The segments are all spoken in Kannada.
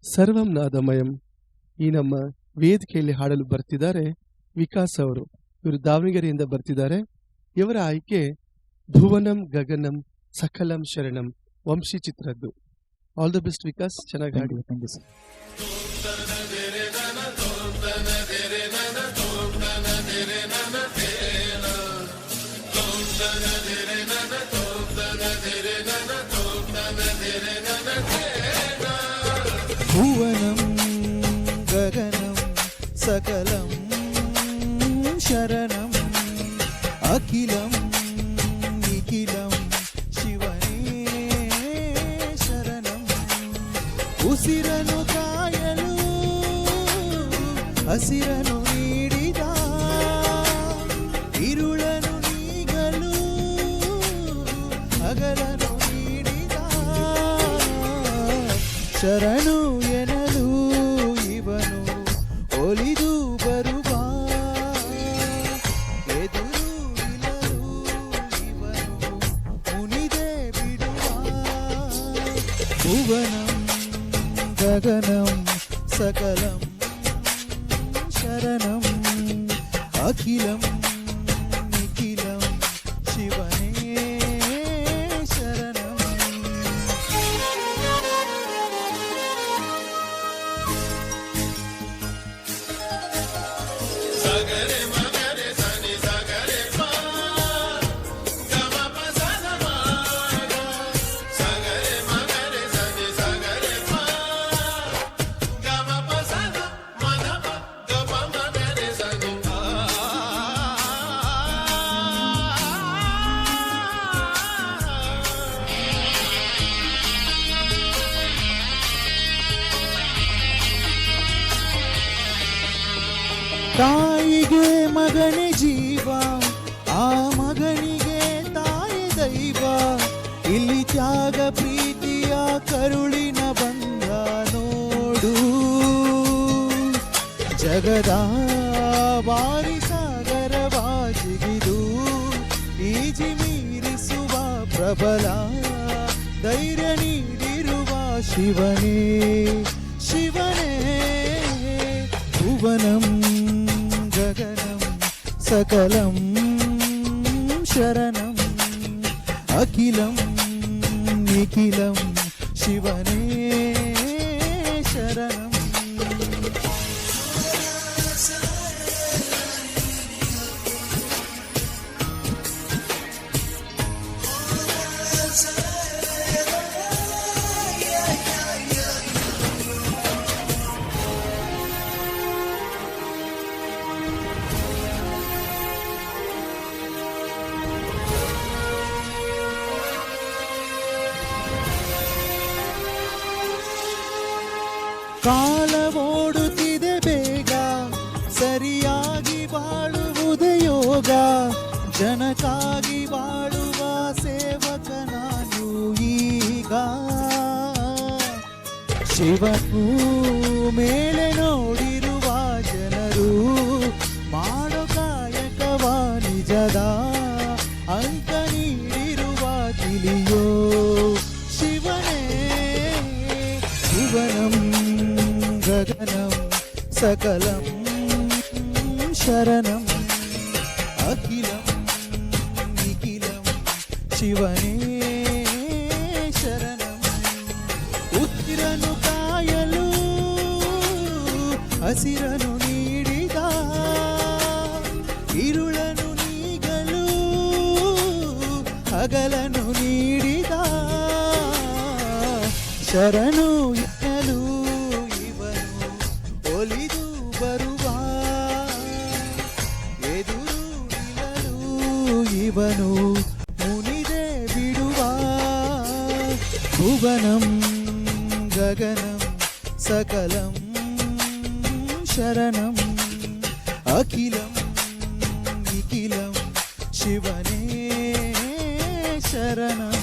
ಸರ್ವಂ ನಾದಮಯಂ ಈ ನಮ್ಮ ವೇದಿಕೆಯಲ್ಲಿ ಹಾಡಲು ಬರ್ತಿದ್ದಾರೆ ವಿಕಾಸ್ ಅವರು. ಇವರು ದಾವಣಗೆರೆಯಿಂದ ಬರ್ತಿದ್ದಾರೆ. ಇವರ ಆಯ್ಕೆ ಭುವನಂ ಗಗನಂ ಸಕಲಂ ಶರಣಂ ವಂಶಿ ಚಿತ್ರದ್ದು. ಆಲ್ ದ ಬೆಸ್ಟ್ ವಿಕಾಸ್, ಚೆನ್ನಾಗಿ ಹಾಡಿ. Thank you sir. ಭುವನಂ ಗಗನಂ ಸಕಲಂ ಶರಣಂ ಅಖಿಲಂ ನಿಖಿಲಂ ಶಿವನೇ ಶರಣಂ. ಉಸಿರನು ಕಾಯಲು ಹಸಿರನು ನೀಡಿದ, ಇರುಳನು ನೀಗಲು ಹಗಲನು ನೀಡಿದ, ಶರಣು ಎನಲು ಇವನು ಒಲಿದು ಬರುವ, ಎದುರು ಇಲ್ಲರು ಇವನು ಮುನಿದೆ ಬಿಡುವ. ಭುವನಂ ಗಗನಂ ಸಕಲಂ ಶರಣಂ ಅಖಿಲಂ ನಿಖಿಲಂ ಶಿವನೇ ಶರಣಂ. ತಾಯಿಗೆ ಮಗನೇ ಜೀವ, ಆ ಮಗನಿಗೆ ತಾಯಿ ದೈವ. ಇಲ್ಲಿ ತ್ಯಾಗ ಪ್ರೀತಿಯ ಕರುಳಿನ ಬಂಧ ನೋಡು. ಜಗದ ಬಾರಿ ಸಾಗರವಾಗಿಗಿದು ಈಜಿ ಮೀರಿಸುವ ಪ್ರಬಲ ಧೈರ್ಯ ನೀಡಿರುವ ಶಿವನೇ ಶಿವನೇ. ಭುವನಂ ಗಗನಂ ಸಕಲಂ ಶರಣಂ ಅಖಿಲಂ ನಿಖಿಲಂ ಶಿವನೇ ಶರಣಂ. ಕಾಲ ಓಡುತ್ತಿದೆ ಬೇಗ, ಸರಿಯಾಗಿ ಬಾಳುವುದೇ ಯೋಗ. ಜನಕ್ಕಾಗಿ ಬಾಳುವ ಸೇವಕ ನಾನು ಈಗ. ಶಿವನು ಮೇಲೆ ನೋಡಿರುವ ಜನರು ಮಾಡೋ ಕಾಯಕವ ನಿಜದ ಅಂಕ ನೀಡಿರುವ ತಿಳಿಯೋ ಶಿವನೇ. ಭುವನಂ ಗಗನಂ ಸಕಲಂ ಶರಣಂ ಅಖಿಲಂ ನಿಖಿಲಂ ಶಿವನೇ ಶರಣಂ. ಉತ್ತಿರನು ಕಾಯಲು ಹಸಿರನು ನೀಡಿದ, ಇರುಳನು ನೀಗಲು ಹಗಲನು ನೀಡಿದ, ಶರಣು ಎನ್ನಲು ಇವನು ಒಲಿದು ಬರುವ, ಎದುರು ನಿಲ್ಲಲು ಇವನು ಮುನಿದೆ ಬಿಡುವ. ಭುವನಂ ಗಗನಂ ಸಕಲಂ ಶರಣಂ ಅಖಿಲಂ ನಿಖಿಲಂ ಶಿವನೇ ಶರಣಂ.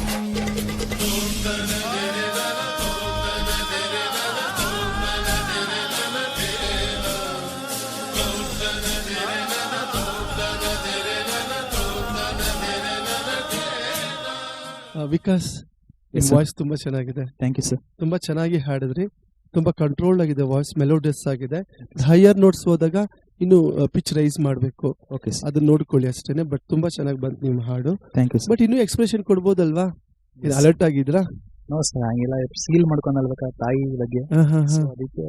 ವಿಕಾಸ್, ನಿಮ್ಮ ವಾಯ್ಸ್ ತುಂಬಾ ಚೆನ್ನಾಗಿದೆ. Thank you sir. ತುಂಬಾ ಚೆನ್ನಾಗಿ ಹಾಡಿದ್ರಿ. ತುಂಬಾ ಕಂಟ್ರೋಲ್ಡ್ ಆಗಿದೆ ವಾಯ್ಸ್, ಮೆಲೋಡಿಯಸ್ ಆಗಿದೆ. ಹೈಯರ್ ನೋಟ್ಸ್ ಹೋದಾಗ ಇನ್ನು ಪಿಚ್ ರೈಸ್ ಮಾಡಬೇಕು, ಓಕೆ ಸರ್, ಅದನ್ನ ನೋಡ್ಕೊಳ್ಳಿ ಅಷ್ಟೇನೆ. ಬಟ್ ತುಂಬಾ ಚೆನ್ನಾಗಿ ಬಂತು ನಿಮ್ಮ ಹಾಡು. Thank you sir. ಬಟ್ ಇನ್ನೂ ಎಕ್ಸ್ಪ್ರೆಷನ್ ಕೊಡ್ಬೋದಲ್ವಾ? ಅಲರ್ಟ್ ಆಗಿದ್ರಾ? ನೋ ಸರ್, ಹಂಗಿಲ್ಲ, ಫೀಲ್ ಮಾಡ್ಕೊಂಡಲ್ಬೇಕಾ ತಾಯಿ ಬಗ್ಗೆ, So, ಅದಕ್ಕೆ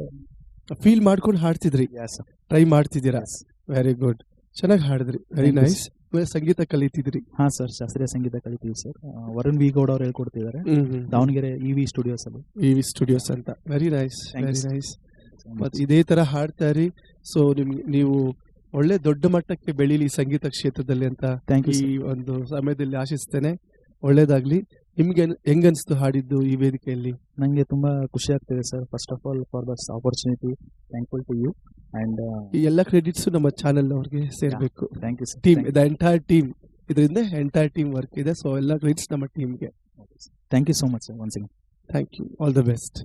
ಫೀಲ್ ಮಾಡ್ಕೊಂಡು ಹಾಡ್ತಿದ್ರಿ, ಟ್ರೈ ಮಾಡ್ತಿದ್ದೀರಾ? ವೆರಿ ಗುಡ್, ಚೆನ್ನಾಗಿ ಹಾಡಿದ್ರಿ, ವೆರಿ Thank you, ನೈಸ್. ಸಂಗೀತ ಕಲಿತಿದ್ರಿ? ಹಾ ಸರ್, ಶಾಸ್ತ್ರೀಯ ಸಂಗೀತ ಕಲಿತೀವಿ ಸರ್. ವರುಣ್ ವಿ ಗೌಡ ಅವ್ರು ಹೇಳ್ಕೊಡ್ತಿದ್ದಾರೆ, ದಾವಣಗೆರೆ EV ಸ್ಟುಡಿಯೋಸ್ ಅಲ್ಲಿ. EV ಸ್ಟುಡಿಯೋಸ್ ಅಂತ. Very nice, Thank you, very sir. Nice. ಮತ್ತೆ ಇದೇ ತರ ಹಾಡ್ತಾ ಇರಿ. ಸೊ ನೀವು ಒಳ್ಳೆ ದೊಡ್ಡ ಮಟ್ಟಕ್ಕೆ ಬೆಳೀಲಿ ಸಂಗೀತ ಕ್ಷೇತ್ರದಲ್ಲಿ ಅಂತ ಥ್ಯಾಂಕ್ ಯು ಈ ಸರ್. ಒಂದು ಸಮಯದಲ್ಲಿ ಆಶಿಸ್ತೇನೆ. ಒಳ್ಳೇದಾಗ್ಲಿ. ನಿಮ್ಗೆ ಹೆಂಗನ್ಸ್ತು ಹಾಡಿದ್ದು ಈ ವೇದಿಕೆಯಲ್ಲಿ? ನಂಗೆ ತುಂಬಾ ಖುಷಿ ಆಗ್ತಿದೆ sir. First of all for this opportunity, thankful to you and ಈ ಎಲ್ಲ ಕ್ರೆಡಿಟ್ಸ್ ನಮ್ಮ ಚಾನೆಲ್ ಅವ್ರಿಗೆ ಸೇರ್ಬೇಕು. Thank you sir. Team, the entire team, ಇದರಿಂದ ಎಂಟೈರ್ ಟೀಮ್ ವರ್ಕ್ ಇದೆ. ಸೊ ಎಲ್ಲ ಕ್ರೆಡಿಟ್ಸ್ ನಮ್ಮ ಟೀಮ್ಗೆ. Thank you so much sir, once again. Thank you, all the best.